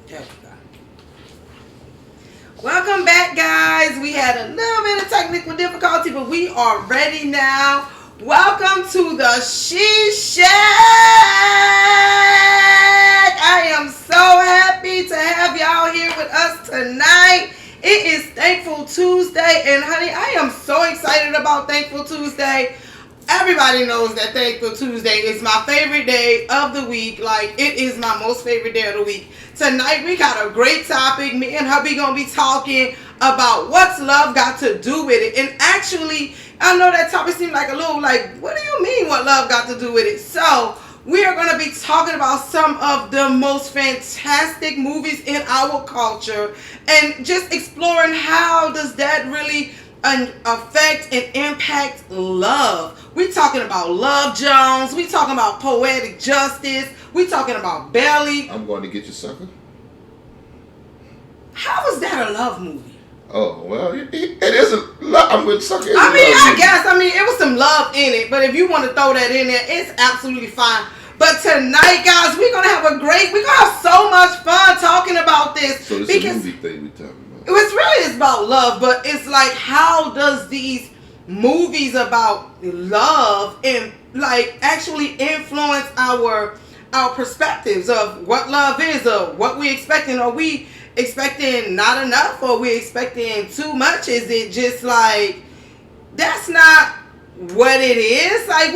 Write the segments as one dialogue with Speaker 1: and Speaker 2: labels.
Speaker 1: There we go. Welcome back, guys. We had a little bit of technical difficulty, but we are ready now. Welcome to the She Shack. I am so happy to have y'all here with us tonight. It is Thankful Tuesday, and honey, I am so excited about Thankful Tuesday. Everybody knows that Thankful Tuesday is my favorite day of the week. Like, it is my most favorite day of the week. Tonight, we got a great topic. Me and hubby gonna be talking about what's love got to do with it. And actually, I know that topic seemed like a little like, what do you mean what love got to do with it? So, we are going to be talking about some of the most fantastic movies in our culture and just exploring how does that really affect and impact love. We talking about Love Jones. We talking about Poetic Justice. We talking about Belly.
Speaker 2: I'm going to get you, sucker.
Speaker 1: How is that a love movie?
Speaker 2: Oh, well, it is a love. I'm with sucker.
Speaker 1: I guess. It was some love in it, but if you want to throw that in there, it's absolutely fine. But tonight, guys, we're going to have so much fun talking about this.
Speaker 2: So this is a movie thing we're talking about.
Speaker 1: It's about love, but it's like, how does these movies about love and like actually influence our perspectives of what love is, or what we expecting? Are we expecting not enough, or we expecting too much? Is it just like that's not what it is? Like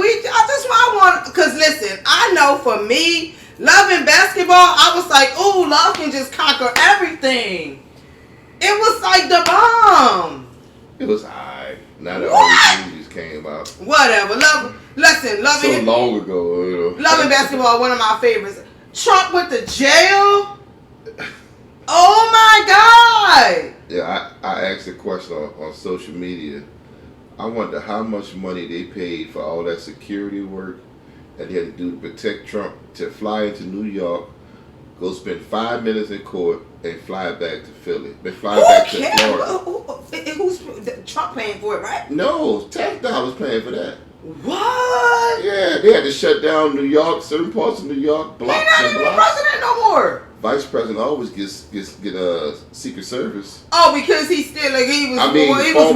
Speaker 1: because listen, I know for me, loving basketball, I was like, ooh, love can just conquer everything. It was like the bomb.
Speaker 2: It was high. Now that all these movies came out.
Speaker 1: Whatever. Loving
Speaker 2: so long ago, you know.
Speaker 1: Loving basketball, one of my favorites. Trump went to jail. Oh my God.
Speaker 2: Yeah, I asked a question on social media. I wonder how much money they paid for all that security work that they had to do to protect Trump to fly into New York, go spend 5 minutes in court, and fly back to Philly. Then fly back to Florida.
Speaker 1: Who's Trump paying for it, right?
Speaker 2: No, tax dollars paying for that.
Speaker 1: What?
Speaker 2: Yeah, they had to shut down New York, certain parts of New York, blocks
Speaker 1: and blocks. He's not even president no more.
Speaker 2: Vice president always get Secret Service.
Speaker 1: Oh, because he still he was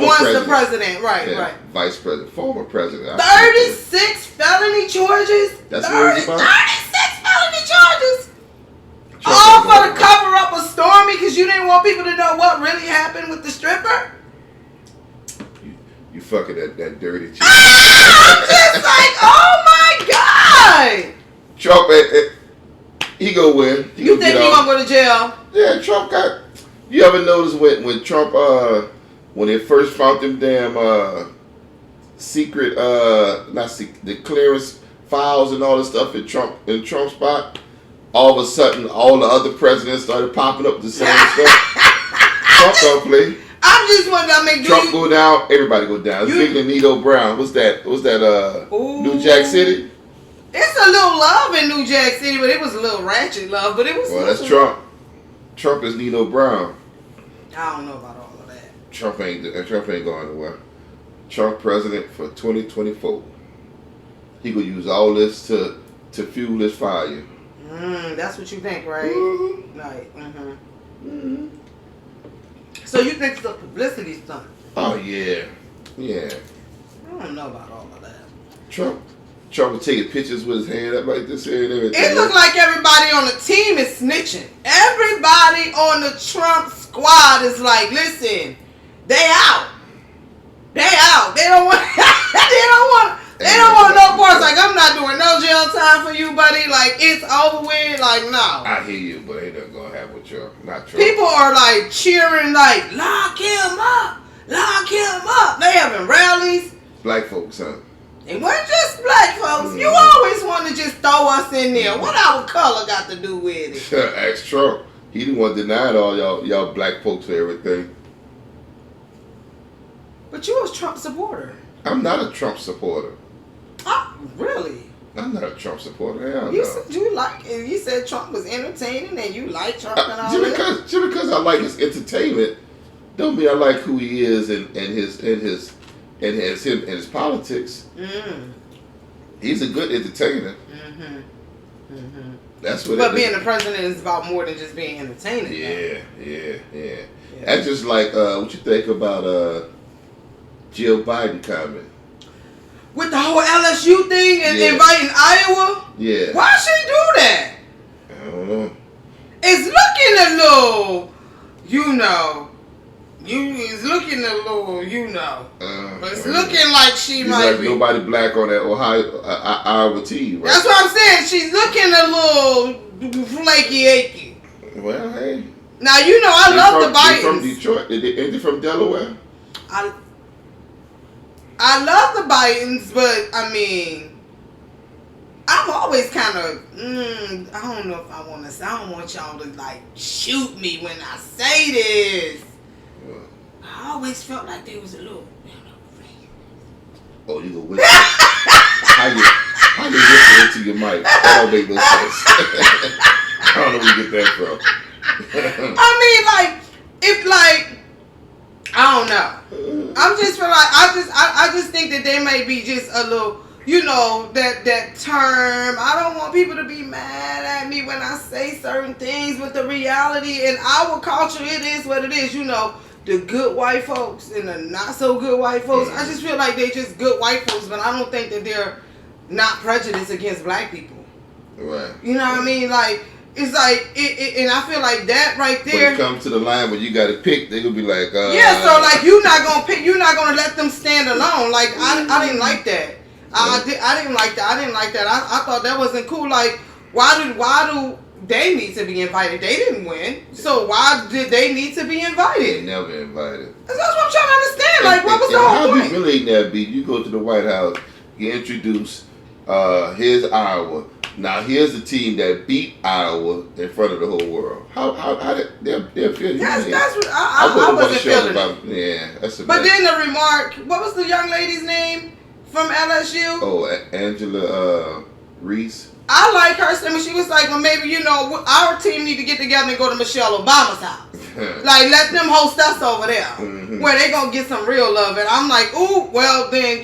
Speaker 1: once the president, right.
Speaker 2: Vice president, former president.
Speaker 1: 36 felony charges.
Speaker 2: That's what it's about.
Speaker 1: 36 felony charges. All for the cover up of Stormy because you didn't want people to know what really happened with the stripper.
Speaker 2: You fucking that dirty chick.
Speaker 1: I'm just like, oh my God.
Speaker 2: Trump, he go win.
Speaker 1: You think he gonna go to jail?
Speaker 2: Yeah, Trump got. You ever notice when Trump when they first found them damn secret the clearance files and all this stuff in Trump's spot? All of a sudden, all the other presidents started popping up the same stuff. Trump don't play.
Speaker 1: I'm just wondering,
Speaker 2: Trump go down, everybody go down. Speaking of Nito Brown, what's that? New Jack City?
Speaker 1: It's a little love in New Jack City, but it was a little ratchet love. But it was.
Speaker 2: Well, that's Trump. Trump is Nito Brown.
Speaker 1: I don't know about all of that.
Speaker 2: Trump ain't going nowhere. Trump president for 2024. He gonna use all this to fuel this fire.
Speaker 1: That's what you think, right?
Speaker 2: Mm-hmm.
Speaker 1: Right. Mm-hmm. So you think it's a publicity stunt?
Speaker 2: Oh yeah. I
Speaker 1: don't know about all of that.
Speaker 2: Trump was taking pictures with his hand up like this here and everything.
Speaker 1: It looked like everybody on the team is snitching. Everybody on the Trump squad is like, listen, they out. They out. They don't want. They don't want no parts. Like, I'm not doing no jail time for you, buddy. Like, it's over with. Like, no.
Speaker 2: I hear you, but ain't nothing gonna happen with Trump. Not Trump.
Speaker 1: People are like cheering, like, lock him up. Lock him up. They having rallies.
Speaker 2: Black folks, huh?
Speaker 1: It wasn't just black folks. Mm-hmm. You always want to just throw us in there. What our color got to do with it?
Speaker 2: Ask Trump. He the one denied all y'all black folks for everything.
Speaker 1: But you was a Trump supporter.
Speaker 2: I'm not a Trump supporter.
Speaker 1: Oh, really?
Speaker 2: I'm not a Trump supporter. Hell
Speaker 1: you
Speaker 2: no.
Speaker 1: said you like it. You said Trump was entertaining and you like Trump and all that.
Speaker 2: Just because I like his entertainment, don't mean I like who he is and his politics.
Speaker 1: Mm.
Speaker 2: He's a good entertainer.
Speaker 1: Mm-hmm. Mm-hmm.
Speaker 2: That's what.
Speaker 1: But being the president is about more than just being entertaining.
Speaker 2: Yeah. That's just like what you think about Jill Biden comment
Speaker 1: with the whole LSU thing and inviting Iowa.
Speaker 2: Yeah.
Speaker 1: Why she do that?
Speaker 2: I don't know.
Speaker 1: It's looking a little, it's looking a little, but it's looking like she might be.
Speaker 2: Nobody black on that Iowa team, right?
Speaker 1: That's what I'm saying. She's looking a little flaky, achy.
Speaker 2: Well, hey.
Speaker 1: Now I love the Bidens.
Speaker 2: From Detroit. Ain't they from Delaware?
Speaker 1: I love the Bidens, but I mean, I'm always kind of, I don't know if I want to say, I don't want y'all to like shoot me when I say this.
Speaker 2: What?
Speaker 1: I always felt like they was a little,
Speaker 2: Oh, you go whisper. How you whisper into your mic? That don't make no sense. I don't know where you get that from.
Speaker 1: I mean, I don't know. I'm just feel like I just think that they may be just a little, that term. I don't want people to be mad at me when I say certain things, but the reality in our culture, it is what it is. The good white folks and the not so good white folks. I just feel like they just good white folks, but I don't think that they're not prejudiced against black people.
Speaker 2: Right.
Speaker 1: You know what I mean? Like, it's like, and I feel like that right there.
Speaker 2: When it comes to the line where you got to pick, they gonna be like,
Speaker 1: yeah. So like, you're not gonna pick. You're not gonna let them stand alone. Like I didn't like that. I didn't like that. I didn't like that. I thought that wasn't cool. Like, why do they need to be invited? They didn't win, so why did they need to be invited?
Speaker 2: They never invited.
Speaker 1: That's what I'm trying to understand. Like, what was the whole point?
Speaker 2: How humiliating that be? You go to the White House, get introduced. Here's Iowa. Now here's the team that beat Iowa in front of the whole world. How did they feel?
Speaker 1: That's what I wasn't feeling.
Speaker 2: That's a
Speaker 1: But then the remark. What was the young lady's name from LSU?
Speaker 2: Oh, Angela Reese.
Speaker 1: I like her. I mean, she was like, well, maybe our team need to get together and go to Michelle Obama's house. Like, let them host us over there, where they gonna get some real love. And I'm like, ooh, well then,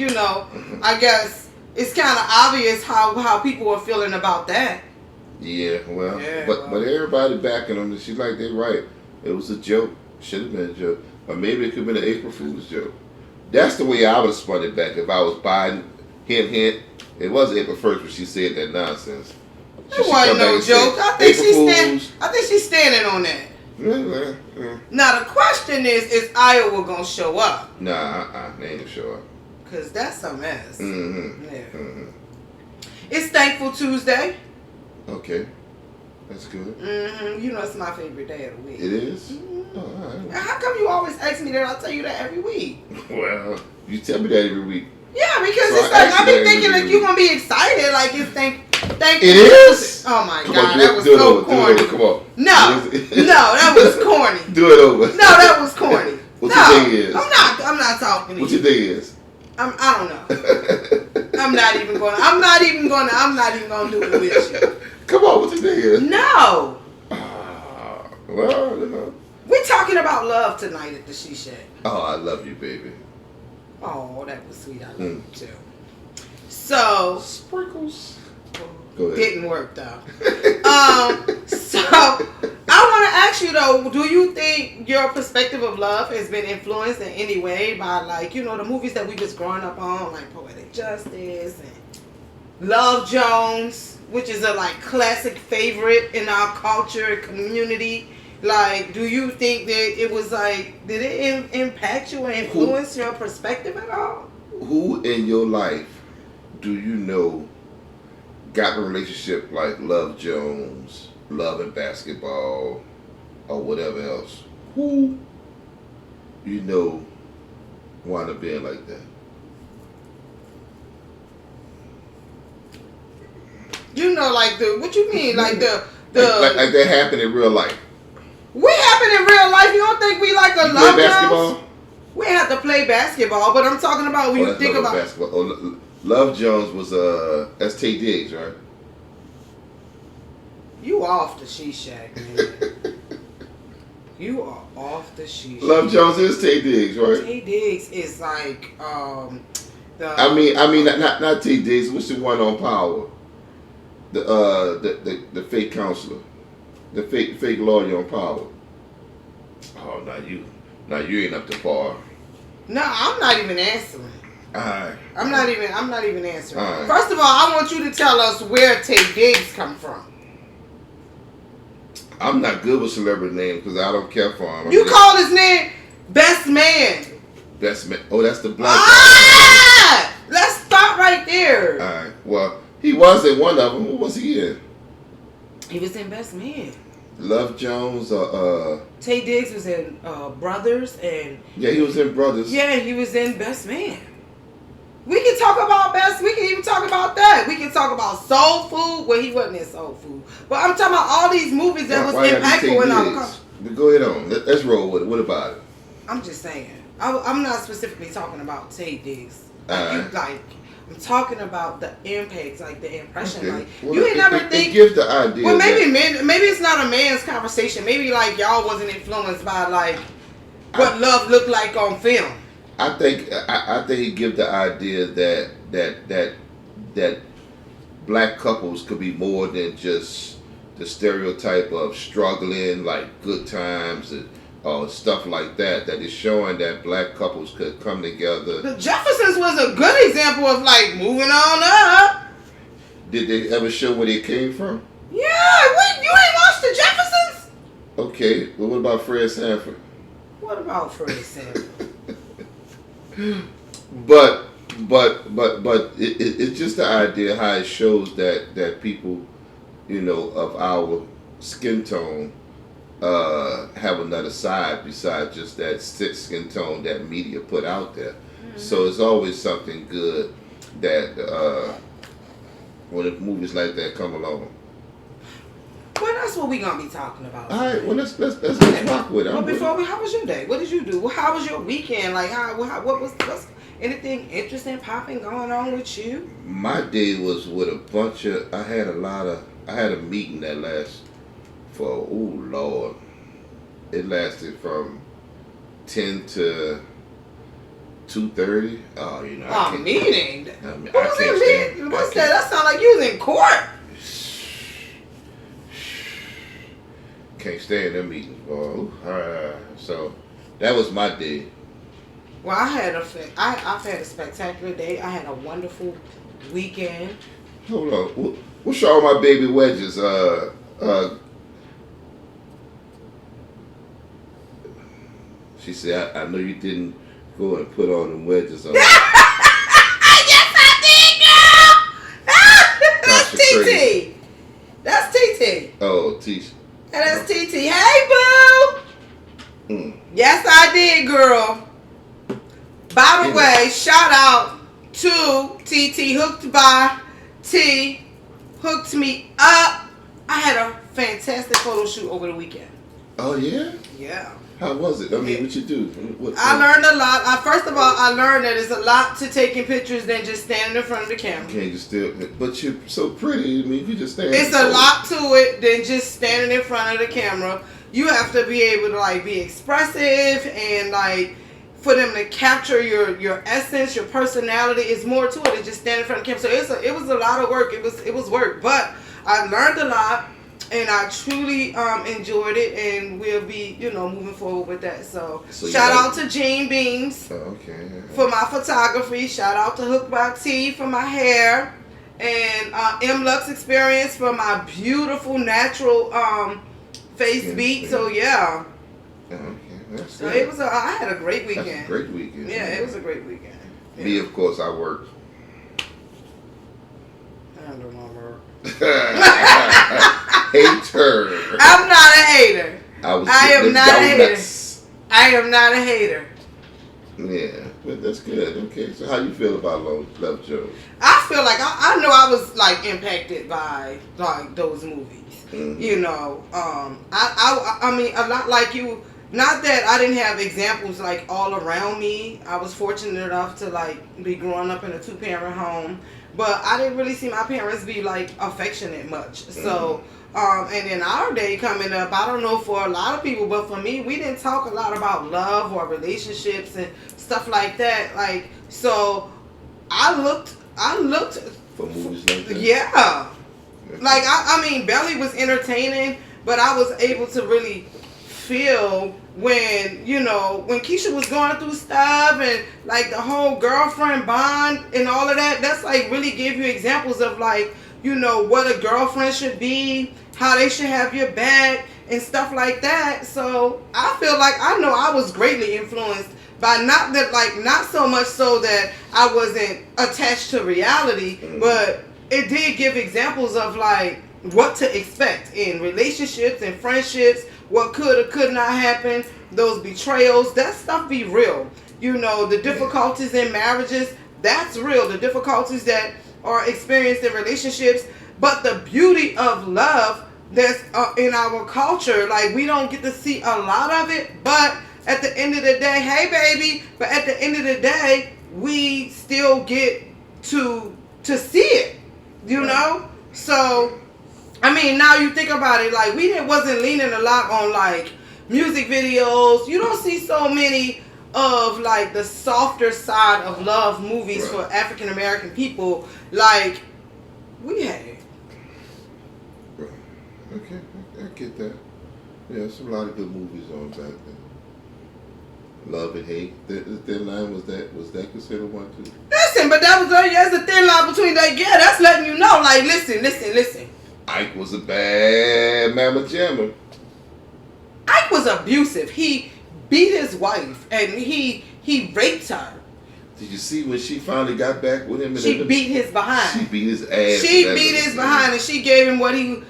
Speaker 1: I guess. It's kind of obvious how people are feeling about that.
Speaker 2: Yeah, well, but everybody backing them. She's like, they're right. It was a joke. Should have been a joke. Or maybe it could have been an April Fool's joke. That's the way I would have spun it back if I was Biden. Hint. It was April 1st when she said that nonsense.
Speaker 1: It wasn't no joke. I think she's standing on that.
Speaker 2: Yeah.
Speaker 1: Now the question is Iowa gonna show up?
Speaker 2: Nah, they ain't gonna show up.
Speaker 1: Because that's a mess.
Speaker 2: Mm-hmm.
Speaker 1: Yeah.
Speaker 2: Mm-hmm.
Speaker 1: It's Thankful Tuesday.
Speaker 2: Okay. That's good.
Speaker 1: Mm-hmm. It's my favorite day of the week.
Speaker 2: It is?
Speaker 1: Mm-hmm.
Speaker 2: Oh, all right.
Speaker 1: How come you always ask me that? I'll tell you that every week.
Speaker 2: Well, you tell me that every week.
Speaker 1: Yeah, because it's like, I be thinking like you're going to be excited. Like, it's thankful.
Speaker 2: It is?
Speaker 1: Oh, my God. That was so corny.
Speaker 2: Come on.
Speaker 1: No, that was corny.
Speaker 2: Do it over.
Speaker 1: No, that was corny.
Speaker 2: What you think it is?
Speaker 1: I'm not talking to you.
Speaker 2: What you think it is?
Speaker 1: I don't know. I'm not even gonna do it with you.
Speaker 2: Come on, what you think it is?
Speaker 1: No.
Speaker 2: Well,
Speaker 1: We're talking about love tonight at the She Shack.
Speaker 2: Oh, I love you, baby.
Speaker 1: Oh, that was sweet. I love you too. So
Speaker 2: sprinkles. Go ahead.
Speaker 1: Didn't work though. So I want to ask you though, do you think your perspective of love has been influenced in any way by the movies that we was growing up on, like Poetic Justice and Love Jones, which is a classic favorite in our culture and community? Like, do you think that it was did it impact you or influence your perspective at all?
Speaker 2: Who in your life do you know got a relationship like Love Jones, Love and Basketball, or whatever else? Who wind up being like that?
Speaker 1: What you mean? Like
Speaker 2: that happened in real life.
Speaker 1: We happen in real life. You don't think we like a Love
Speaker 2: basketball?
Speaker 1: Jones? We have to play basketball, but I'm talking about when you think about
Speaker 2: basketball. Oh, Love Jones was that's Tay Diggs, right?
Speaker 1: You off the She Shack, man. You are off the She Shack.
Speaker 2: Love Jones is Tay Diggs, right?
Speaker 1: Tay Diggs is like
Speaker 2: I mean not Tay Diggs. What's the one on Power? the fake counselor, the fake lawyer on Power. Oh, now you ain't up to par.
Speaker 1: No, I'm not even answering.
Speaker 2: Alright.
Speaker 1: I'm not even answering.
Speaker 2: All right.
Speaker 1: First of all, I want you to tell us where Tay Diggs come from.
Speaker 2: I'm not good with celebrity names because I don't care for him.
Speaker 1: You call his name Best Man.
Speaker 2: Best Man. Oh, that's the black guy.
Speaker 1: Ah! Let's stop right there.
Speaker 2: Alright. Well, he was in one of them. What was he in?
Speaker 1: He was in Best Man.
Speaker 2: Love Jones.
Speaker 1: Tay Diggs was in Brothers, and
Speaker 2: Yeah, he was in Brothers.
Speaker 1: yeah, he was in Best Man. We can talk about Best. We can even talk about that. We can talk about Soul Food. Well, he wasn't in Soul Food, but I'm talking about all these movies that was impactful in our country.
Speaker 2: But go ahead on. Let's roll with it. What about it?
Speaker 1: I'm just saying. I'm not specifically talking about Tay Diggs. I'm talking about the impact, like the impression.
Speaker 2: Okay.
Speaker 1: Like
Speaker 2: Well,
Speaker 1: you ain't never think.
Speaker 2: It gives the idea.
Speaker 1: Well, maybe it's not a man's conversation. Maybe like y'all wasn't influenced by like what love looked like on film.
Speaker 2: I think he give the idea that black couples could be more than just the stereotype of struggling, like good times and stuff like that. That is showing that black couples could come together.
Speaker 1: The Jeffersons was a good example of like moving on up.
Speaker 2: Did they ever show where they came from?
Speaker 1: Yeah, wait, you ain't watched the Jeffersons?
Speaker 2: Okay, well, what about Fred Sanford?
Speaker 1: What about Fred Sanford?
Speaker 2: But it's just the idea how it shows that people, of our skin tone, have another side besides just that skin tone that media put out there. Mm-hmm. So it's always something good that when movies like that come along.
Speaker 1: Well, that's what we gonna be talking about.
Speaker 2: All right, well let's rock with it.
Speaker 1: Well, how was your day? What did you do? Well, how was your weekend? Like, what's anything interesting popping going on with you?
Speaker 2: My day was with a bunch of. I had a meeting that lasted for Lord, it lasted from 10 to 2:30. Oh,
Speaker 1: I can't. Meeting.
Speaker 2: What
Speaker 1: was that meeting? What's that? That sound like you was in court.
Speaker 2: Can't stand them meetings, boy. So that was my day.
Speaker 1: Well, I've had a spectacular day. I had a wonderful weekend.
Speaker 2: Hold on. What's all my baby wedges? She said, I know you didn't go and put on them wedges on.
Speaker 1: Yes, I did, girl. That's TT. That's TT.
Speaker 2: Oh, TT.
Speaker 1: And that's TT. Hey, boo. Yes, I did, girl. By the way, shout out to TT, hooked by T, hooked me up. I had a fantastic photo shoot over the weekend.
Speaker 2: Oh, yeah?
Speaker 1: Yeah.
Speaker 2: How was it? I mean, what you do?
Speaker 1: I learned a lot. First of all, I learned that it's a lot to taking pictures than just standing in front of the camera.
Speaker 2: Can't just still, but you're so pretty. I mean, you just stand.
Speaker 1: It's a lot to it than just standing in front of the camera. You have to be able to like be expressive and like for them to capture your essence, your personality. It's more to it than just standing in front of the camera. So it was a lot of work. It was work, but I learned a lot. And I truly enjoyed it, and we'll be, moving forward with that. So shout out to Gene Beams for my photography. Shout out to Hook by T for my hair, and M Lux Experience for my beautiful natural face beat. So yeah.
Speaker 2: Okay,
Speaker 1: so it was. I had a great weekend.
Speaker 2: That's a great weekend.
Speaker 1: Yeah, it was a great weekend. Yeah.
Speaker 2: Me, of course, I worked.
Speaker 1: I don't know.
Speaker 2: Hater.
Speaker 1: I'm not a hater. I am not a hater. I am not a hater.
Speaker 2: Yeah, but that's good. Okay, so how you feel about Love Jones?
Speaker 1: I feel like I know I was like impacted by like those movies. Mm-hmm. I mean a lot like you. Not that I didn't have examples like all around me. I was fortunate enough to like be growing up in a 2-parent home, but I didn't really see my parents be like affectionate much. Mm-hmm. So. And in our day coming up, I don't know for a lot of people, but for me, we didn't talk a lot about love or relationships and stuff like that. Like, so I looked
Speaker 2: for movies like that.
Speaker 1: Yeah. Like, I mean, Belly was entertaining, but I was able to really feel when, you know, when Keisha was going through stuff and, like, the whole girlfriend bond and all of that. That's, like, really give you examples of, like, you know, what a girlfriend should be, how they should have your back, and stuff like that. So, I feel like I know I was greatly influenced by not so much so that I wasn't attached to reality, but it did give examples of like what to expect in relationships and friendships, what could or could not happen, those betrayals, that stuff be real. You know, the difficulties in marriages, that's real. The difficulties that are experienced in relationships, but the beauty of love that's in our culture, like we don't get to see a lot of it, but at the end of the day, hey baby, but at the end of the day, we still get to see it, you know? So, I mean, now you think about it, like wasn't leaning a lot on like music videos. You don't see so many of like the softer side of love movies for African American people like we had.
Speaker 2: Okay, I get that. Yeah, there's a lot of good movies on back then. Love and Hate. The Thin Line, was that considered one too?
Speaker 1: Listen, but there's a thin line between that. Yeah, that's letting you know. Like, listen.
Speaker 2: Ike was a bad mamma jamma.
Speaker 1: Ike was abusive. He beat his wife and he raped her.
Speaker 2: Did you see when she finally got back with him?
Speaker 1: She beat his behind.
Speaker 2: She beat his ass.
Speaker 1: She beat his behind, and she gave him what he.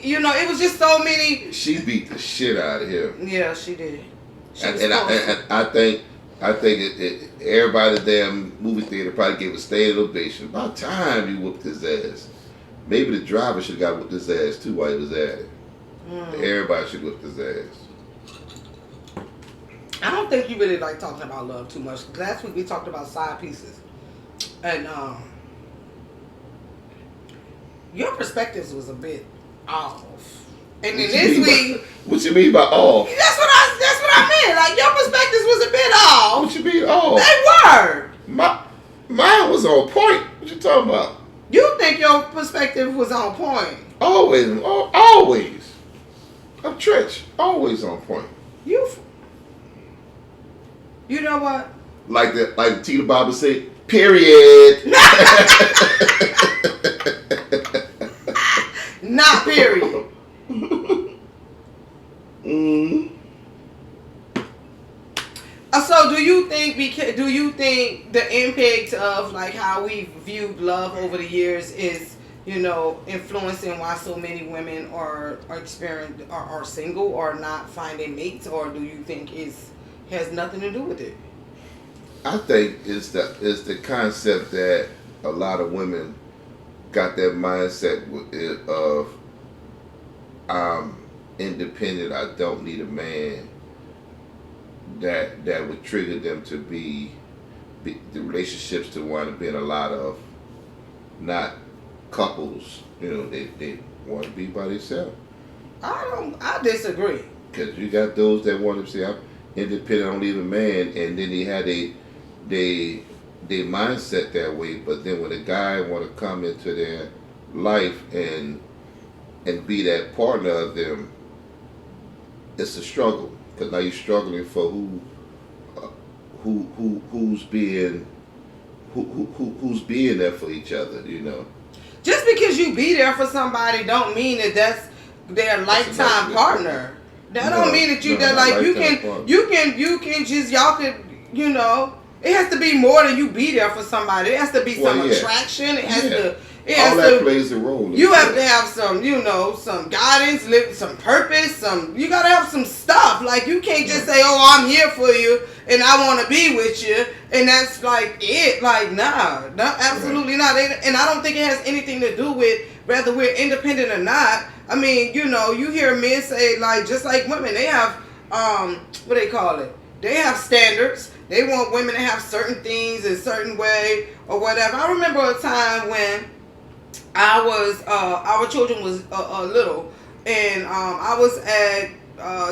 Speaker 1: You know, it was just so many.
Speaker 2: She beat the shit out of him.
Speaker 1: Yeah, she did.
Speaker 2: And I think everybody at the damn movie theater probably gave a standing ovation. About time you whooped his ass. Maybe the driver should have got whooped his ass too while he was at it. Everybody should whoop his ass.
Speaker 1: I don't think you really like talking about love too much. Last week we talked about side pieces, and your perspectives was a bit off. And then this week,
Speaker 2: what you mean by off?
Speaker 1: That's what I meant. Like your perspectives was a bit off.
Speaker 2: What you mean off?
Speaker 1: They were.
Speaker 2: Mine was on point. What you talking about?
Speaker 1: You think your perspective was on point?
Speaker 2: Always. I'm Trench. Always on point.
Speaker 1: You know what?
Speaker 2: Like the Tita Baba said. Period.
Speaker 1: Not period. So do you think the impact of like how we viewed love over the years is, you know, influencing why so many women are single or not finding mates, or do you think has nothing to do with it?
Speaker 2: I think it's the concept that a lot of women got that mindset of I'm independent, I don't need a man, that would trigger them to be the relationships to wind up being a lot of not couples. You know, they want to be by themselves.
Speaker 1: I disagree.
Speaker 2: Because you got those that want to say I'm independent, I don't need a man, and then they had they mindset that way. But then when a guy want to come into their life and be that partner of them, it's a struggle. Because now you're struggling for who's being there for each other, you know.
Speaker 1: Just because you be there for somebody don't mean that that's their lifetime partner. That don't mean that you can just y'all could, you know. It has to be more than you be there for somebody. It has to be some attraction. It has to.
Speaker 2: All that plays a role.
Speaker 1: You have to have some, you know, some guidance, some purpose, you gotta have some stuff. Like, you can't just say, oh, I'm here for you and I want to be with you, and that's like it. Like, nah, absolutely not. And I don't think it has anything to do with whether we're independent or not. I mean, you know, you hear men say, like, just like women, they have, what they call it? They have standards. They want women to have certain things a certain way or whatever. I remember a time when our children was little, and I was at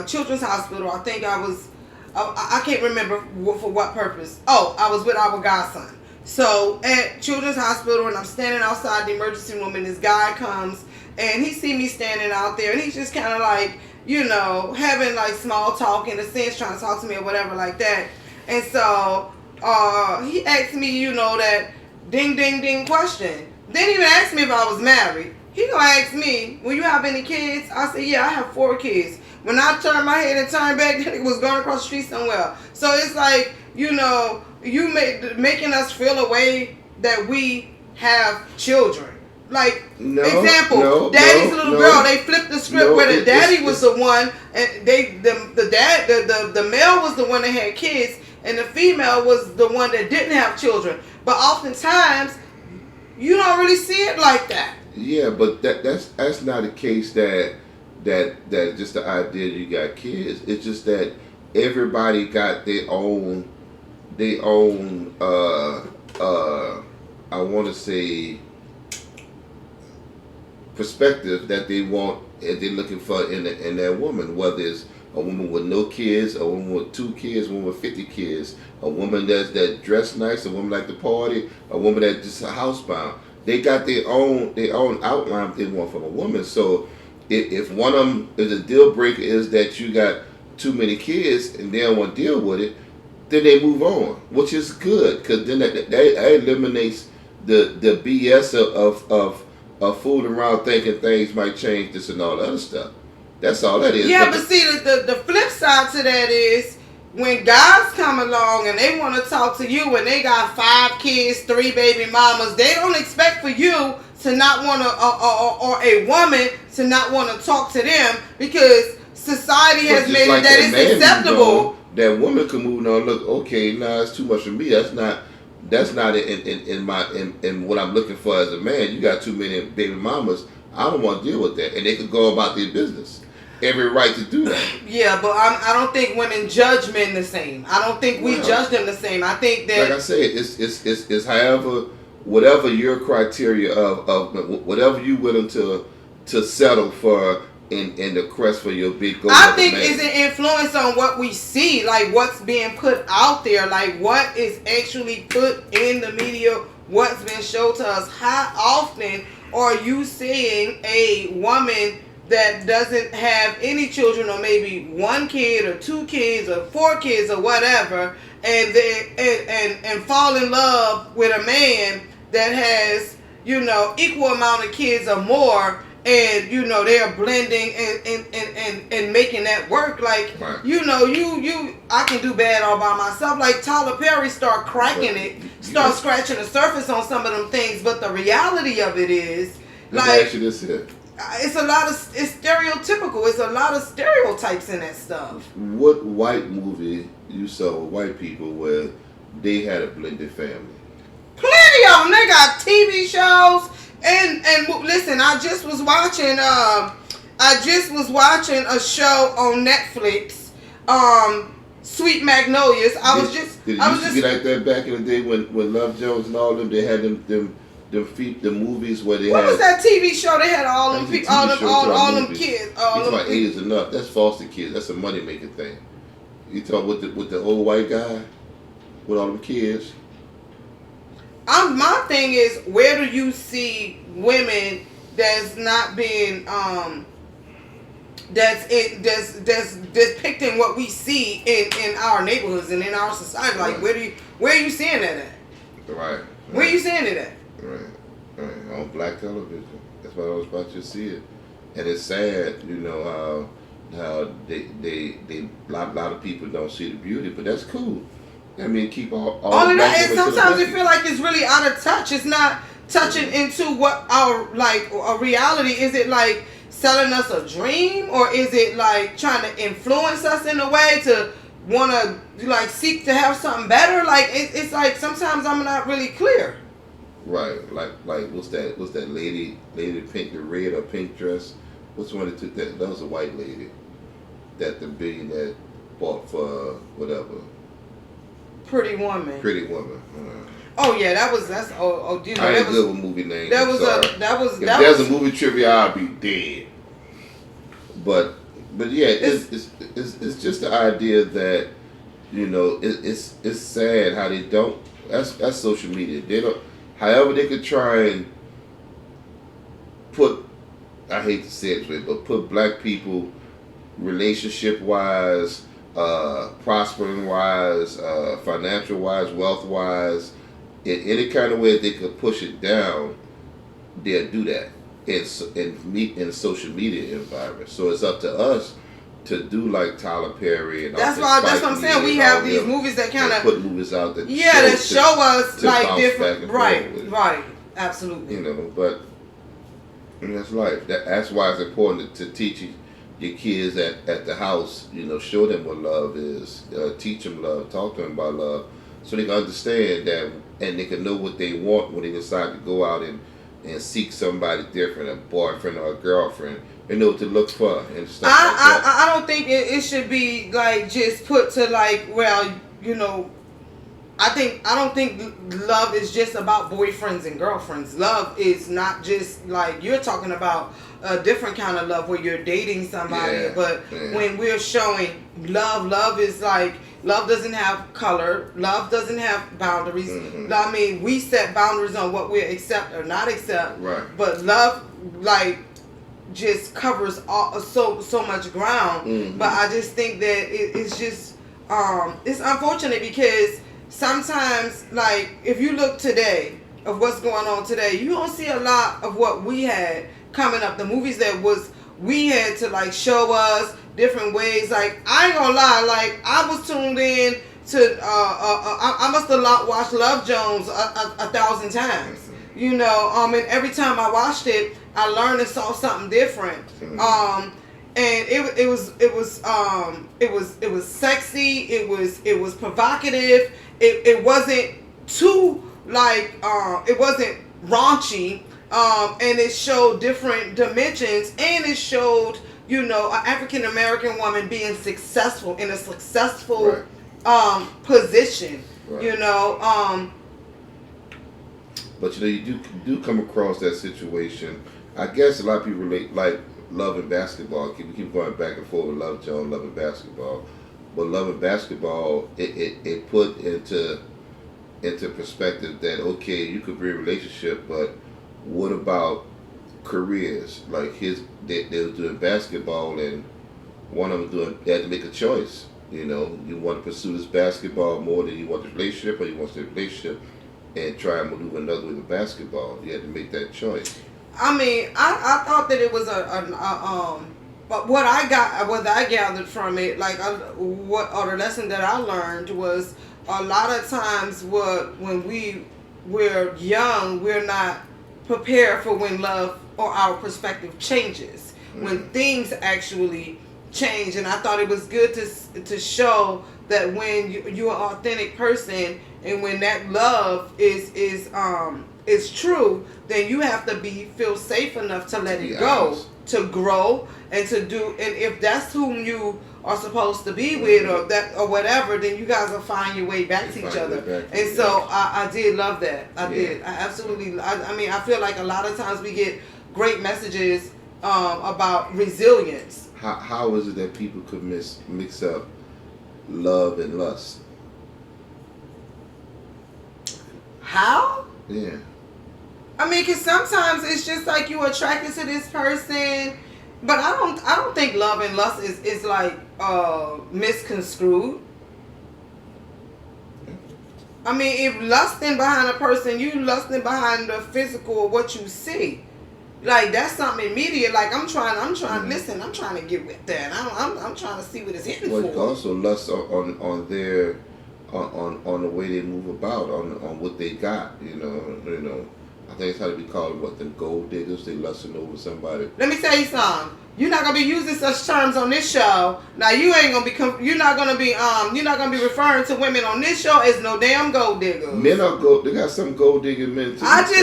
Speaker 1: Children's Hospital. I think I can't remember for what purpose. Oh, I was with our godson. So at Children's Hospital, and I'm standing outside the emergency room, and this guy comes, and he see me standing out there, and he's just kind of like, having like small talk in a sense, trying to talk to me or whatever like that. And so he asked me, that ding ding ding question. Didn't even ask me if I was married. He gonna ask me, "Will you have any kids?" I said, "Yeah, I have 4 kids." When I turned my head and turned back, it was going across the street somewhere. So it's like, you making us feel a way that we have children. Like, example, daddy's little girl, they flipped the script where the daddy was the one, and the male was the one that had kids, and the female was the one that didn't have children. But oftentimes, you don't really see it like that.
Speaker 2: Yeah, but that's not the case that just the idea you got kids. It's just that everybody got their own I want to say perspective that they want, and they're looking for in that woman, whether it's a woman with no kids, a woman with 2 kids, a woman with 50 kids, a woman that dressed nice, a woman like to party, a woman that just housebound. They got their own outline they want from a woman. So if one of them, if the deal breaker is that you got too many kids and they don't want to deal with it, then they move on, which is good, because then that eliminates the BS of fooling around thinking things might change, this and all that other stuff. That's all that is.
Speaker 1: Yeah, but see, the flip side to that is when guys come along and they want to talk to you and they got 5 kids, 3 baby mamas, they don't expect for you to not want to, or a woman to not want to talk to them, because society has made it that it's acceptable.
Speaker 2: That woman can move on. Look, okay, nah, it's too much for me. That's not in what I'm looking for as a man. You got too many baby mamas. I don't want to deal with that, and they could go about their business. Every right to do that.
Speaker 1: Yeah, but I don't think women judge men the same. I don't think we judge them the same. I think that,
Speaker 2: like I said, it's however, whatever your criteria of whatever you willing to settle for in the quest for your big goal.
Speaker 1: I think it's an influence on what we see, like what's being put out there, like what is actually put in the media, what's been shown to us. How often are you seeing a woman that doesn't have any children, or maybe 1 kid or 2 kids or 4 kids or whatever, and they and fall in love with a man that has equal amount of kids or more, and they're blending and making that work, like
Speaker 2: right.
Speaker 1: I can do bad all by myself. Like Tyler Perry start cracking it, start scratching the surface on some of them things, but the reality of it is, like, it's a lot of, it's stereotypical. It's a lot of stereotypes in that stuff.
Speaker 2: What white movie you saw with white people where they had a blended family?
Speaker 1: Plenty of them. They got TV shows. And listen, I just was watching a show on Netflix, Sweet Magnolias.
Speaker 2: Did you see like that back in the day when Love Jones and all them, they had them movies where they
Speaker 1: what
Speaker 2: had.
Speaker 1: Was that TV show? They had all them people, all them kids.
Speaker 2: You talking about 8 is enough? That's foster kids. That's a money making thing. You talking with the old white guy with all them kids.
Speaker 1: My thing is, where do you see women that's not being that's depicting what we see in our neighborhoods and in our society? Like, right. Where are you seeing that at?
Speaker 2: Right.
Speaker 1: Where are you seeing it at?
Speaker 2: Right. On black television. That's what I was about to see it, and it's sad, how they a lot of people don't see the beauty, but that's cool. I mean, keep all
Speaker 1: of that, and sometimes it feel like it's really out of touch. It's not touching into what our, like, a reality. Is it like selling us a dream, or is it like trying to influence us in a way to want to, like, seek to have something better? Like, it's like sometimes I'm not really clear.
Speaker 2: Right, like what's that lady pink, the red or pink dress? What's the one that took that? That was a white lady that the billionaire bought for whatever.
Speaker 1: Pretty Woman. Oh yeah, that's dude.
Speaker 2: I ain't good with movie names.
Speaker 1: If
Speaker 2: there's a movie trivia, I'll be dead. But yeah, it's just the idea that it's sad how they don't That's social media. They don't. However, they could try and put. I hate to say it this way, but put black people relationship wise, prospering wise, financial wise, wealth wise, in any kind of way they could push it down, they'll do that in social media environment. So it's up to us to do like Tyler Perry and
Speaker 1: that's what I'm saying. We have these movies that kind of
Speaker 2: put movies out that
Speaker 1: show us like different, right, absolutely.
Speaker 2: You know, but that's life. That's why it's important to teach your kids at the house. You know, show them what love is. Teach them love. Talk to them about love, so they can understand that, and they can know what they want when they decide to go out and seek somebody different, a boyfriend or a girlfriend. They know what to look for and stuff like that.
Speaker 1: I don't think it should be like just put to like, well, you know, I don't think love is just about boyfriends and girlfriends. Love is not just like you're talking about a different kind of love where you're dating somebody, but when we're showing love is like, love doesn't have color. Love doesn't have boundaries.
Speaker 2: Mm-hmm.
Speaker 1: I mean, we set boundaries on what we accept or not accept.
Speaker 2: Right.
Speaker 1: But love, like, just covers so much ground.
Speaker 2: Mm-hmm.
Speaker 1: But I just think that it's just it's unfortunate because sometimes, like, if you look today of what's going on today, you don't see a lot of what we had coming up. The movies that we had to like show us different ways. Like, I ain't gonna lie, like I was tuned in to I must have watched Love Jones a 1,000 times. You know, and every time I watched it, I learned and saw something different. And it was sexy. It was provocative. It wasn't too like it wasn't raunchy. And it showed different dimensions, and it showed, you know, an African American woman being successful in a successful position. Right. You know.
Speaker 2: But you know, you do come across that situation. I guess a lot of people relate like Love and Basketball. We keep going back and forth with Love Jones, Love and Basketball. But Love and Basketball, it put into perspective that, okay, you could be in a relationship, but what about careers? Like they were doing basketball, and one of them they had to make a choice. You know, you want to pursue this basketball more than you want the relationship, or you want the relationship and try and maneuver another way with basketball. You had to make that choice.
Speaker 1: I mean, I thought that it was but what I gathered from it, like the lesson that I learned was a lot of times when we're young, we're not prepared for when love or our perspective changes, when things actually change. And I thought it was good to show that when you're an authentic person, and when that love is true, then you have to feel safe enough to let it go, to grow, and to do. And if that's whom you are supposed to be with, or whatever, then you guys will find your way back to each other. And so I did love that. I did. I absolutely. I mean, I feel like a lot of times we get great messages about resilience.
Speaker 2: How is it that people could mix up love and lust?
Speaker 1: How?
Speaker 2: Yeah.
Speaker 1: I mean, because sometimes it's just like you attracted to this person, but I don't think love and lust is like misconstrued. I mean, if lusting behind a person, you lusting behind the physical of what you see. Like, that's something immediate. Like, I'm trying. Listen, I'm trying to get with that. I'm trying to see what it's hitting for.
Speaker 2: But also lust on their on the way they move about, on what they got. You know. I think it's how to be called, them gold diggers. They lusting over somebody.
Speaker 1: Let me tell you something. You're not gonna be using such terms on this show. Now you're not gonna be referring to women on this show as no damn gold diggers.
Speaker 2: Men are gold. They got some gold digging men too.
Speaker 1: I don't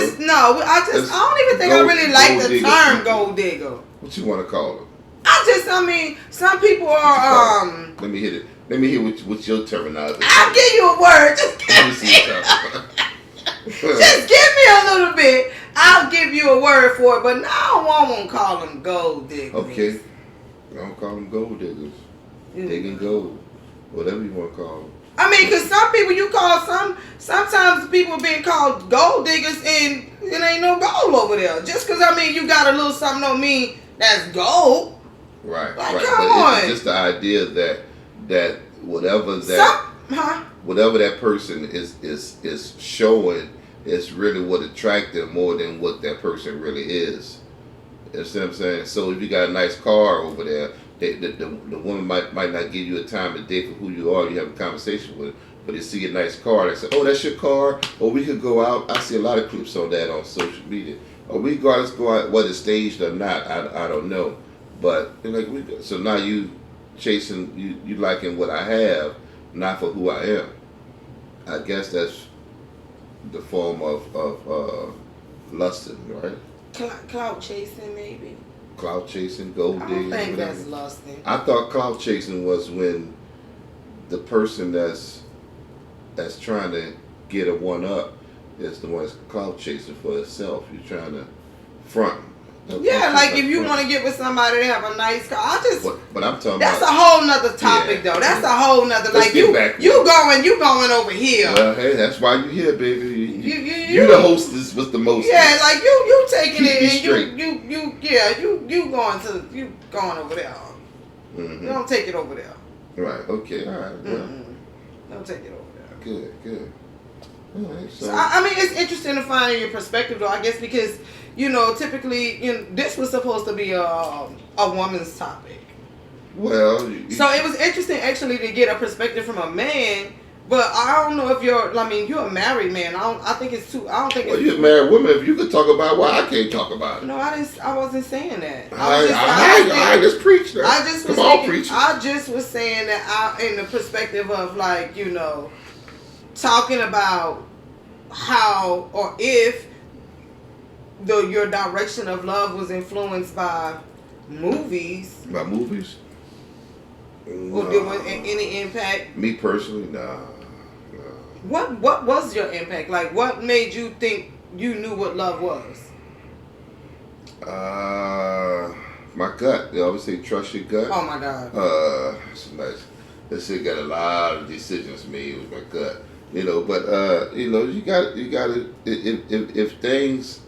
Speaker 1: even think I really like the term gold digger.
Speaker 2: What you want to call them?
Speaker 1: I mean, some people are
Speaker 2: Let me hit it. Let me hear what your terminology.
Speaker 1: I'll give you a word. Just give me a little bit. I'll give you a word for it, but now I won't call them gold diggers.
Speaker 2: Okay. I don't call them gold diggers. Digging gold. Whatever you want to call them.
Speaker 1: I mean, because some people you call sometimes people being called gold diggers and it ain't no gold over there. Just because, I mean, you got a little something don't mean that's gold.
Speaker 2: Right,
Speaker 1: Like,
Speaker 2: right.
Speaker 1: come
Speaker 2: But
Speaker 1: on.
Speaker 2: it's just the idea that whatever that person is showing is really what attracts them more than what that person really is. You know what I'm saying? So if you got a nice car over there, the woman might not give you a time of day for who you are. You have a conversation with her, but they see a nice car. They say, "Oh, that's your car." Or we could go out. I see a lot of clips on that on social media. Or we go out. Let's go out. Whether staged or not, I don't know. But so now you chasing you liking what I have, not for who I am. I guess that's the form of lusting, right?
Speaker 1: Clout chasing, maybe.
Speaker 2: Clout chasing, gold digging.
Speaker 1: I don't think
Speaker 2: whatever.
Speaker 1: that's lusting.
Speaker 2: I thought clout chasing was when the person that's trying to get a one up is the one that's clout chasing for itself. You're trying to front.
Speaker 1: Yeah, like if you want to get with somebody to have a nice car,
Speaker 2: But I'm talking
Speaker 1: that's
Speaker 2: about.
Speaker 1: a whole nother topic though. That's a whole nother
Speaker 2: Let's get back.
Speaker 1: you going over here.
Speaker 2: Well, hey, that's why you here, baby. You the hostess with the most.
Speaker 1: Yeah, like you taking
Speaker 2: Keep
Speaker 1: it
Speaker 2: me
Speaker 1: and you going over there.
Speaker 2: Mm-hmm.
Speaker 1: You don't take it over there.
Speaker 2: Right. Okay. All right. Well,
Speaker 1: don't take it over there.
Speaker 2: Good. All right.
Speaker 1: So I mean, it's interesting to find your perspective though. I guess because typically this was supposed to be a woman's topic.
Speaker 2: Well,
Speaker 1: so it was interesting actually to get a perspective from a man. But I don't know if you're a married man. I don't think it's too.
Speaker 2: You're a married woman. If you could talk about why I can't talk about it.
Speaker 1: No, I wasn't saying that.
Speaker 2: I just preached that.
Speaker 1: I just was saying that in the perspective of talking about how or if your direction of love was influenced by movies.
Speaker 2: By movies?
Speaker 1: Or there was any impact?
Speaker 2: Me personally, nah.
Speaker 1: What was your impact? Like, what made you think you knew what love was?
Speaker 2: My gut. They always say trust your gut.
Speaker 1: Oh my God.
Speaker 2: It's nice. This shit got a lot of decisions made with my gut. But you got to if things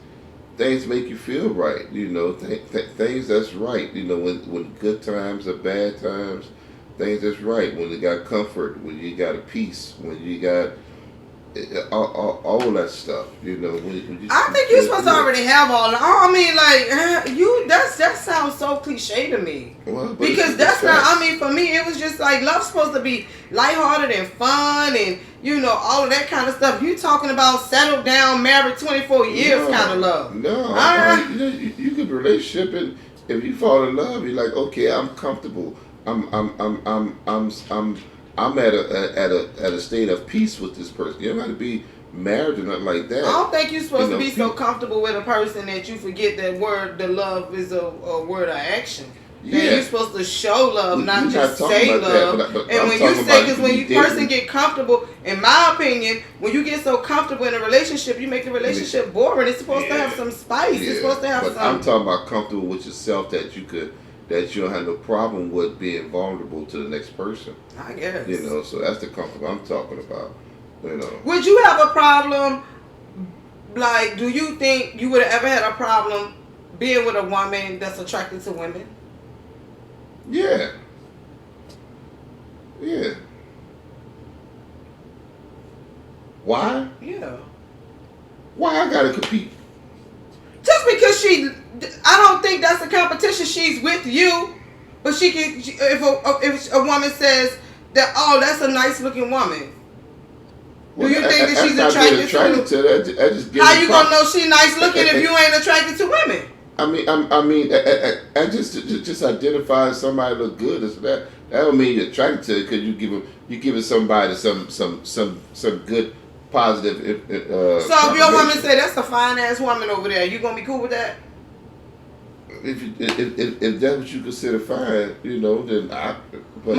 Speaker 2: make you feel right, things that's right. When good times or bad times, things that's right. When you got comfort, when you got a peace, when you got all that stuff. When
Speaker 1: I think you're supposed to already have all that. I mean, that sounds so cliche to me.
Speaker 2: Well,
Speaker 1: because that's not. I mean, for me, it was just like love's supposed to be lighthearted and fun and all of that kind of stuff. You talking about settled down, married 24 years kind of love.
Speaker 2: No, you could relationship and if you fall in love, you're like, okay, I'm comfortable. I'm at a state of peace with this person. You don't have to be married or nothing like that.
Speaker 1: I don't think you're supposed to be so comfortable with a person that you forget that the love is a word of action. Yeah. You're supposed to show love, not just say love. And when you say, because when you person get comfortable, in my opinion, when you get so comfortable in a relationship, you make the relationship boring. It's supposed to have some spice. It's supposed to have some.
Speaker 2: I'm talking about comfortable with yourself that you don't have no problem with being vulnerable to the next person.
Speaker 1: I guess.
Speaker 2: So that's the comfort I'm talking about.
Speaker 1: Would you have a problem? Like, do you think you would have ever had a problem being with a woman that's attracted to women?
Speaker 2: Yeah. Why?
Speaker 1: Yeah.
Speaker 2: Why I gotta compete?
Speaker 1: Just because I don't think that's a competition. She's with you, but if a woman says that, oh, that's a nice looking woman. Do you think that she's attracted to
Speaker 2: that?
Speaker 1: How you gonna know she's nice looking if you ain't attracted to women?
Speaker 2: I just identify somebody look good. That don't mean you're attracted to it because you giving somebody some good positive.
Speaker 1: So if your woman say that's a fine ass woman over there, you gonna be cool with that?
Speaker 2: If that's what you consider fine, then I.
Speaker 1: But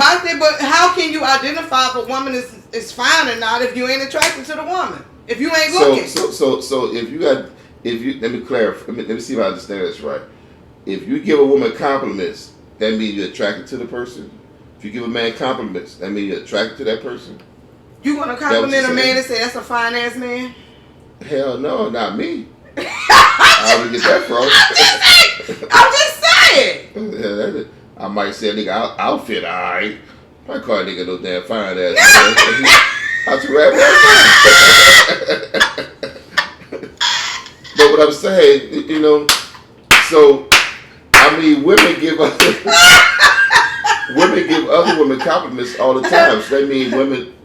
Speaker 1: how can you identify if a woman is fine or not if you ain't attracted to the woman? If you ain't looking.
Speaker 2: So let me clarify. Let me see if I understand this right. If you give a woman compliments, that means you're attracted to the person. If you give a man compliments, that means you're attracted to that person.
Speaker 1: You gonna
Speaker 2: That what
Speaker 1: compliment
Speaker 2: you
Speaker 1: a man
Speaker 2: saying?
Speaker 1: and say that's a fine ass man?
Speaker 2: Hell no, not me. I would get that from.
Speaker 1: I'm just saying.
Speaker 2: Yeah, I might say a nigga outfit, alright. I call a nigga no damn fine ass man. How's you rap that? But what I'm saying, you know, so I mean, women give other women compliments all the time. So that means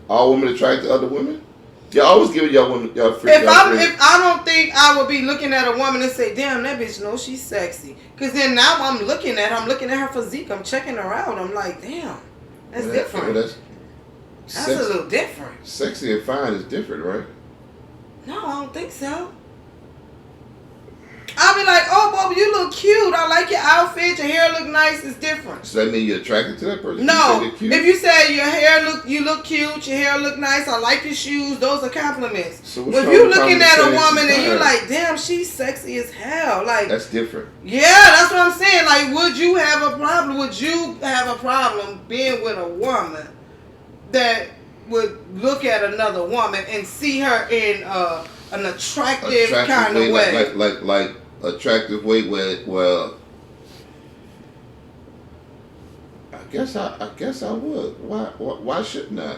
Speaker 2: all women attract to other women. Y'all always giving y'all women y'all free.
Speaker 1: If I don't think I would be looking at a woman and say, "Damn, that bitch knows she's sexy," because then now I'm looking at her physique, I'm checking her out. I'm like, damn, that's different.
Speaker 2: That's
Speaker 1: a little different.
Speaker 2: Sexy and fine is different, right?
Speaker 1: No, I don't think so. I'll be like, "Oh, Bob, you look cute. I like your outfit. Your hair look nice. It's different."
Speaker 2: So that means you're attracted to that person?
Speaker 1: No.
Speaker 2: You cute?
Speaker 1: If you say you look cute, your hair look nice, I like your shoes, those are compliments.
Speaker 2: So
Speaker 1: if you're looking at a woman and you're like, damn, she's sexy as hell. Like,
Speaker 2: that's different.
Speaker 1: Yeah, that's what I'm saying. Like, would you have a problem? Would you have a problem being with a woman that would look at another woman and see her in an attractive kind of way?
Speaker 2: Like attractive way where I guess I would. Why shouldn't I?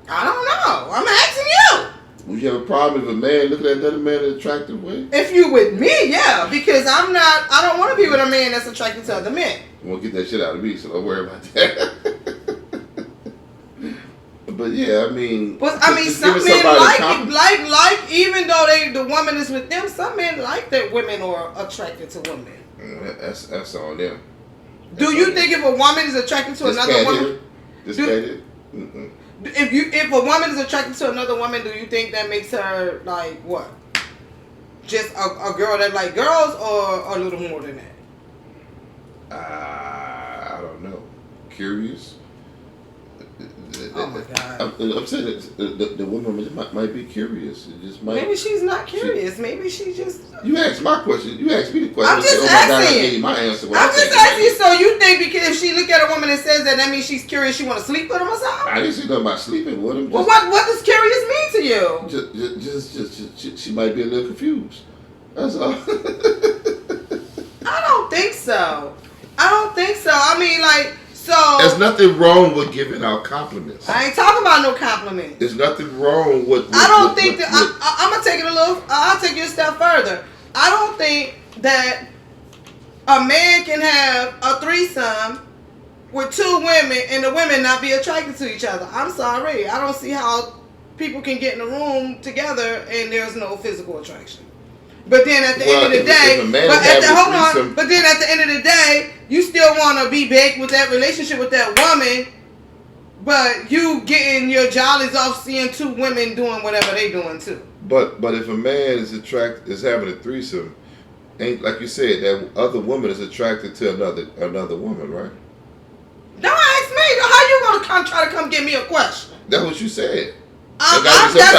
Speaker 1: I don't know. I'm asking you.
Speaker 2: Would you have a problem if a man looking at another man in an attractive way?
Speaker 1: If you with me, yeah, because I don't want to be with a man that's attracted to other men.
Speaker 2: You won't get that shit out of me, so don't worry about that. But yeah, I mean,
Speaker 1: some men like even though the woman is with them, some men like that women are attracted to women.
Speaker 2: That's on them.
Speaker 1: Do you think if a woman is attracted to another woman, if a woman is attracted to another woman, do you think that makes her like what? Just a girl that like girls, or a little more than that?
Speaker 2: I don't know. Curious.
Speaker 1: Oh my God!
Speaker 2: I'm saying that the woman might be curious. It just might.
Speaker 1: Maybe she's not curious. Maybe she just.
Speaker 2: You asked my question. You asked me the question.
Speaker 1: I'm just asking.
Speaker 2: I gave you my answer.
Speaker 1: I'm just asking you. So you think because if she look at a woman and says that means she's curious, she want to sleep with him or something?
Speaker 2: I didn't say nothing about sleeping with him.
Speaker 1: Well, what does curious mean to you?
Speaker 2: Just she might be a little confused. That's all.
Speaker 1: I don't think so. I mean, like. So
Speaker 2: there's nothing wrong with giving out compliments.
Speaker 1: I ain't talking about no compliments.
Speaker 2: There's nothing wrong with.
Speaker 1: I don't think that. I'm gonna take it a little. I'll take it a step further. I don't think that a man can have a threesome with two women and the women not be attracted to each other. I'm sorry. I don't see how people can get in a room together and there's no physical attraction. But then at the end of the day, but then at the end of the day, you still want to be baked with that relationship with that woman, but you getting your jollies off seeing two women doing whatever they doing too.
Speaker 2: But if a man is having a threesome, ain't like you said that other woman is attracted to another woman, right?
Speaker 1: Don't ask me. How you gonna try to come give me a question?
Speaker 2: That's what you said.
Speaker 1: That's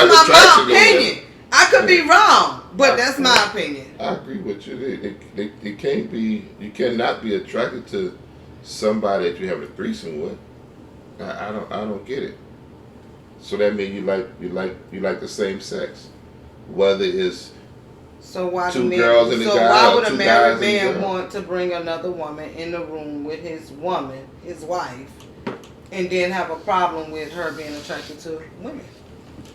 Speaker 1: my opinion. I could be wrong, but that's my opinion.
Speaker 2: I agree with you. It can't be. You cannot be attracted to somebody that you have a threesome with. I don't get it. So that means you like the same sex, whether it's two girls and a guy. So
Speaker 1: why would a married man want to bring another woman in the room with his wife, and then have a problem with her being attracted to women?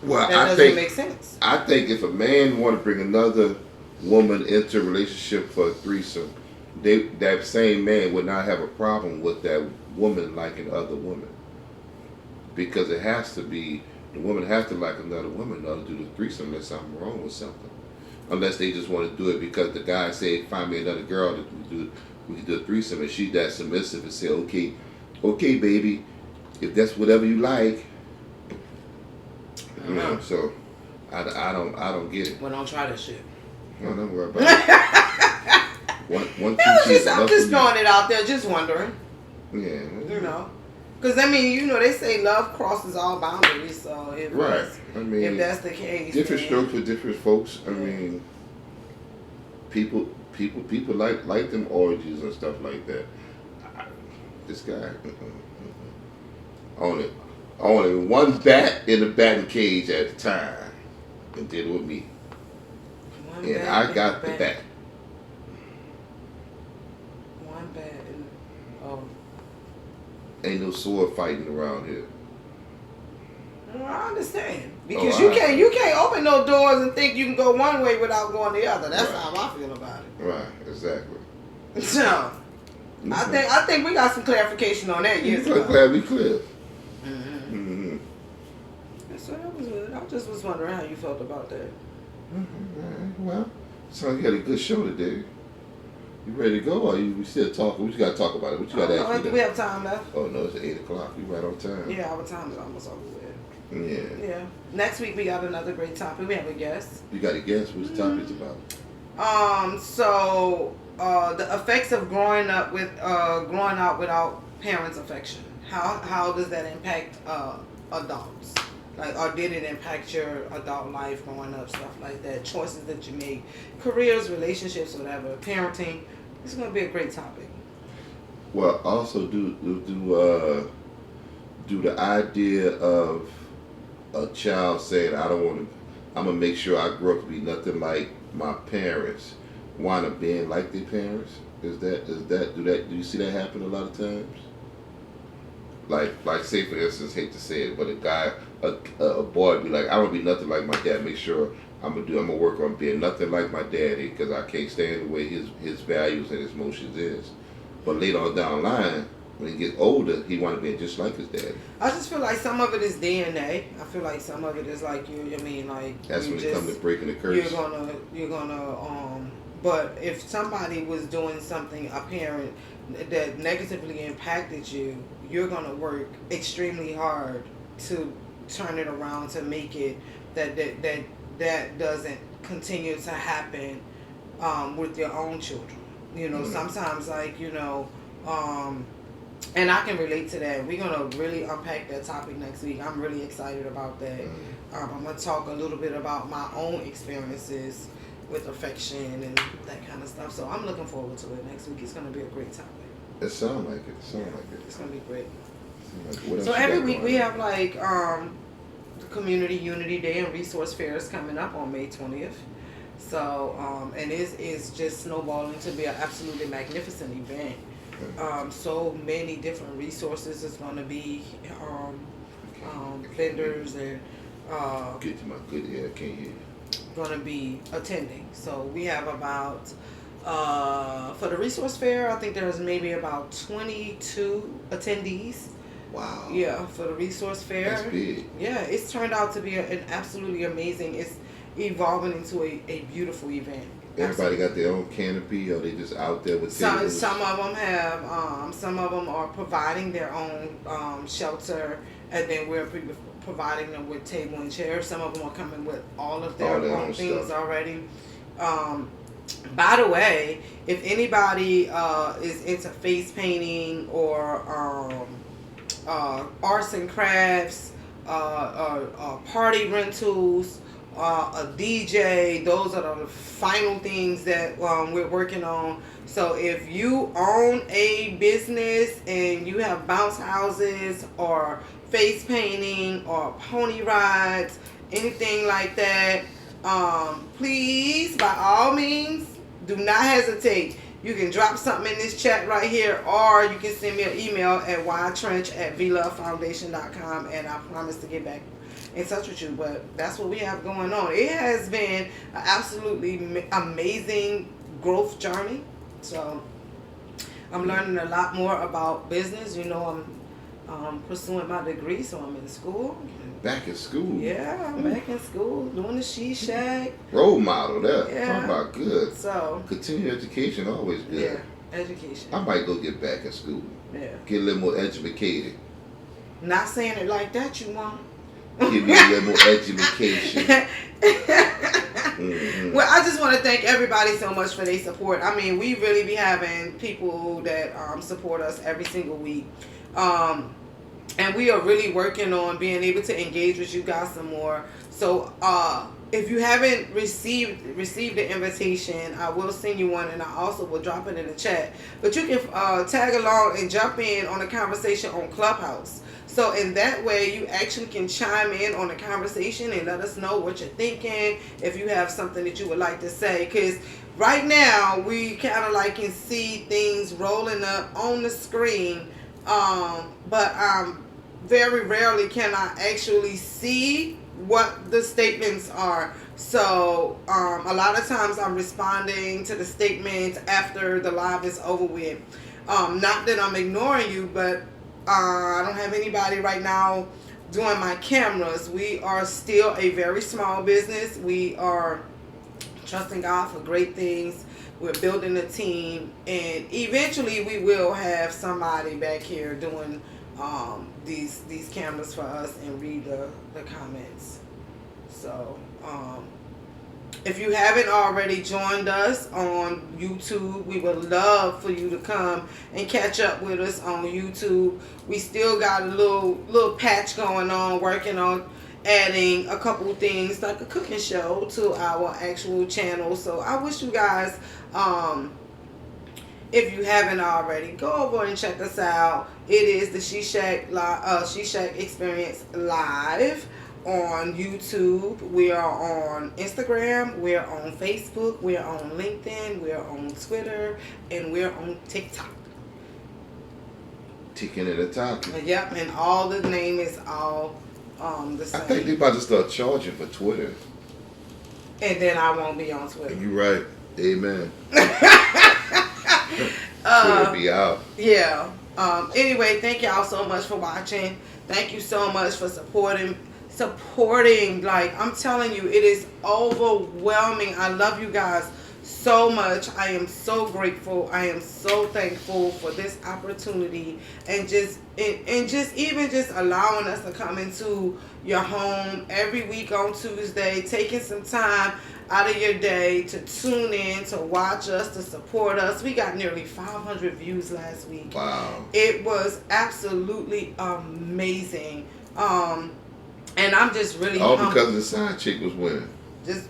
Speaker 2: Well,
Speaker 1: that doesn't make sense.
Speaker 2: I think if a man want to bring another woman into a relationship for a threesome, that same man would not have a problem with that woman liking other women. Because it has to be, the woman has to like another woman in order to do the threesome unless something wrong with something. Unless they just want to do it because the guy say, find me another girl that we can do a threesome, and she's that submissive and say, okay, baby, if that's whatever you like. You know, so I don't get it.
Speaker 1: Well, don't try that shit.
Speaker 2: No, don't worry about it.
Speaker 1: I'm just throwing it out there, just wondering.
Speaker 2: Yeah.
Speaker 1: You know, because they say love crosses all boundaries. So if that's the case,
Speaker 2: different strokes for different folks. I mean, people like them orgies and stuff like that. This guy on it. Only one bat in the batting cage at the time, and did it with me.
Speaker 1: One
Speaker 2: And
Speaker 1: bat
Speaker 2: I got the bat.
Speaker 1: One bat in. Oh.
Speaker 2: Ain't no sword fighting around here.
Speaker 1: Well, I understand because you can't open no doors and think you can go one way without going the other. That's
Speaker 2: Right.
Speaker 1: how I feel about it.
Speaker 2: Right, exactly.
Speaker 1: So I think we got some clarification on that years ago.
Speaker 2: Glad we clear.
Speaker 1: Mm-hmm. So that was it. I just was wondering how you felt about that.
Speaker 2: Well, so you had a good show today. You ready to go, or we still talking? We just got to talk about it. What you got to ask me?
Speaker 1: We have time left.
Speaker 2: Oh no, it's at 8 o'clock. We right on time.
Speaker 1: Yeah, our time is almost over with.
Speaker 2: Yeah.
Speaker 1: Yeah. Next week we got another great topic. We have a guest.
Speaker 2: You got to guess what the topic's about.
Speaker 1: So the effects of growing up without parents' affection. How does that impact adults? Like, or did it impact your adult life growing up, stuff like that? Choices that you make, careers, relationships, whatever, parenting. It's gonna be a great topic.
Speaker 2: Well, also do the idea of a child saying, "I don't want to. I'm gonna make sure I grow up to be nothing like my parents." Wind up being like their parents. Do you see that happen a lot of times? Like say for instance, hate to say it, but a boy be like, "I don't be nothing like my dad. Make sure I'm gonna work on being nothing like my daddy because I can't stand the way his values and his emotions is." But later on down the line, when he gets older, he want to be just like his daddy.
Speaker 1: I just feel like some of it is DNA. I feel like some of it is like
Speaker 2: That's when it comes to breaking the curse.
Speaker 1: You're gonna but if somebody was doing something, a parent that negatively impacted you, you're gonna work extremely hard to turn it around to make it that doesn't continue to happen with your own children. Sometimes and I can relate to that. We're going to really unpack that topic next week. I'm really excited about that. I'm going to talk a little bit about my own experiences with affection and that kind of stuff. So I'm looking forward to it next week. It's going to be a great topic.
Speaker 2: It sounds like it.
Speaker 1: It's going to be great.
Speaker 2: So
Speaker 1: every week we have the Community Unity Day and Resource Fairs coming up on May 20th. So, and it is just snowballing to be an absolutely magnificent event. So many different resources is going to be vendors and
Speaker 2: get to my good ear, I can't hear you.
Speaker 1: Going to be attending. So we have about for the resource fair, I think there's maybe about 22 attendees.
Speaker 2: Wow.
Speaker 1: Yeah, for the resource fair.
Speaker 2: That's big.
Speaker 1: Yeah, it's turned out to be an absolutely amazing. It's evolving into a beautiful event.
Speaker 2: Everybody got their own canopy, or they just out there with tables?
Speaker 1: Some of them have. Some of them are providing their own shelter, and then we're providing them with table and chairs. Some of them are coming with all of their own things stuff already. By the way, if anybody is into face painting or arts and crafts, party rentals, a DJ, those are the final things that we're working on. So if you own a business and you have bounce houses or face painting or pony rides, anything like that, please, by all means, do not hesitate. You can drop something in this chat right here, or you can send me an email at ytrench@vlovefoundation.com, and I promise to get back in touch with you. But that's what we have going on. It has been an absolutely amazing growth journey. So I'm learning a lot more about business. I'm pursuing my degree, so I'm in school.
Speaker 2: Back in school?
Speaker 1: Yeah, I'm back in school, doing the She Shack.
Speaker 2: Role model there.
Speaker 1: Yeah.
Speaker 2: Talking about good.
Speaker 1: So
Speaker 2: continuing education, always good.
Speaker 1: Yeah, education.
Speaker 2: I might go get back in school.
Speaker 1: Yeah.
Speaker 2: Get a little more educated.
Speaker 1: Not saying it like that, you won't.
Speaker 2: Give me a little more education. Mm-hmm.
Speaker 1: Well, I just want to thank everybody so much for their support. I mean, we really be having people that support us every single week. And we are really working on being able to engage with you guys some more. So if you haven't received the invitation, I will send you one, and I also will drop it in the chat. But you can tag along and jump in on the conversation on Clubhouse. So in that way, you actually can chime in on the conversation and let us know what you're thinking. If you have something that you would like to say, because right now we kind of like can see things rolling up on the screen, but very rarely can I actually see what the statements are. So a lot of times I'm responding to the statements after the live is over with. Not that I'm ignoring you, but I don't have anybody right now doing my cameras. We are still a very small business. We are trusting God for great things. We're building a team, and eventually we will have somebody back here doing these cameras for us and read the comments. So if you haven't already joined us on YouTube, we would love for you to come and catch up with us on YouTube. We still got a little patch going on, working on adding a couple things like a cooking show to our actual channel. So I wish you guys, if you haven't already, go over and check us out. It is the She Shack Experience Live on YouTube. We are on Instagram, we're on Facebook, we're on LinkedIn, we're on Twitter, and we're on TikTok.
Speaker 2: Ticking at a time.
Speaker 1: Yep, and all the name is all the same.
Speaker 2: I think they about to start charging for Twitter.
Speaker 1: And then I won't be on Twitter.
Speaker 2: You're right. Amen. Twitter be out.
Speaker 1: Yeah. Anyway, thank y'all so much for watching. Thank you so much for supporting. Like, I'm telling you, it is overwhelming. I love you guys so much. I am so grateful. I am so thankful for this opportunity, and just allowing us to come into your home every week on Tuesday, taking some time out of your day to tune in, to watch us, to support us. We got nearly 500 views last week.
Speaker 2: Wow.
Speaker 1: It was absolutely amazing. And I'm just really
Speaker 2: all
Speaker 1: humbled.
Speaker 2: because the side chick was winning.
Speaker 1: The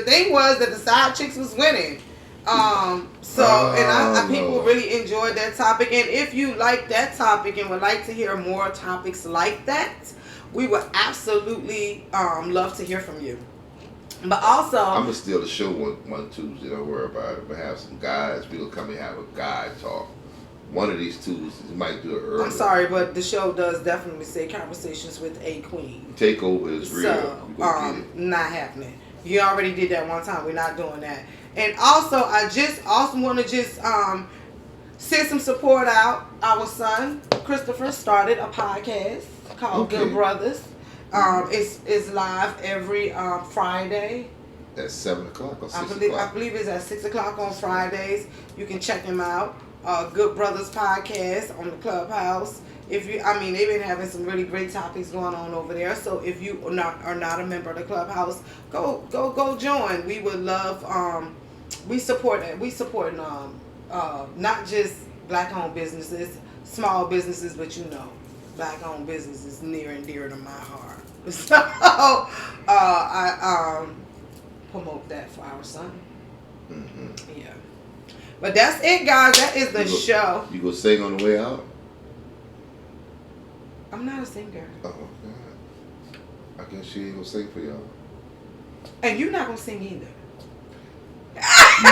Speaker 1: thing was that the side chicks was winning. People really enjoyed that topic. And if you like that topic and would like to hear more topics like that, we would absolutely love to hear from you. But also,
Speaker 2: I'm gonna steal the show one Tuesday. Don't worry about it. We'll have some guys. We'll come and have a guy talk. One of these Tuesdays, we might do it early.
Speaker 1: I'm sorry, but the show does definitely say Conversations with a Queen.
Speaker 2: Takeover is real.
Speaker 1: So, not happening. You already did that one time. We're not doing that. And also, I also want to send some support out. Our son, Christopher, started a podcast called Good Brothers. It's live every Friday.
Speaker 2: At 7 o'clock or 6
Speaker 1: I
Speaker 2: o'clock?
Speaker 1: believe it's at 6 o'clock on Fridays. You can check him out. Good Brothers Podcast on the Clubhouse. They've been having some really great topics going on over there. So if you are not a member of the Clubhouse, go join. We would love. We support not just black-owned businesses, small businesses, but black-owned businesses near and dear to my heart. So I promote that for our son.
Speaker 2: Mm-hmm.
Speaker 1: Yeah. But that's it, guys. That is the show.
Speaker 2: You gonna sing on the way out?
Speaker 1: I'm not a singer.
Speaker 2: Oh, God. I guess she ain't gonna sing for y'all.
Speaker 1: And you're not gonna sing either. No.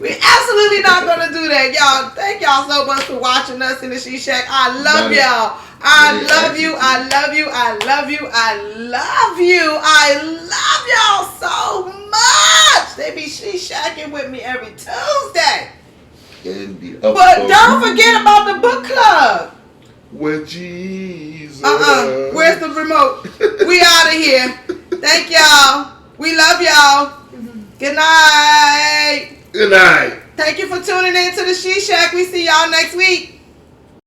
Speaker 1: We're absolutely not gonna do that, y'all. Thank y'all so much for watching us in the She Shack. I love y'all. I love you. I love you. I love you. I love you. I love y'all so much. They be She Shacking with me every Tuesday. But don't forget about the book club.
Speaker 2: With Jesus.
Speaker 1: Where's the remote? We out of here. Thank y'all. We love y'all. Good night.
Speaker 2: Good night.
Speaker 1: Thank you for tuning in to the She Shack. We see y'all next week.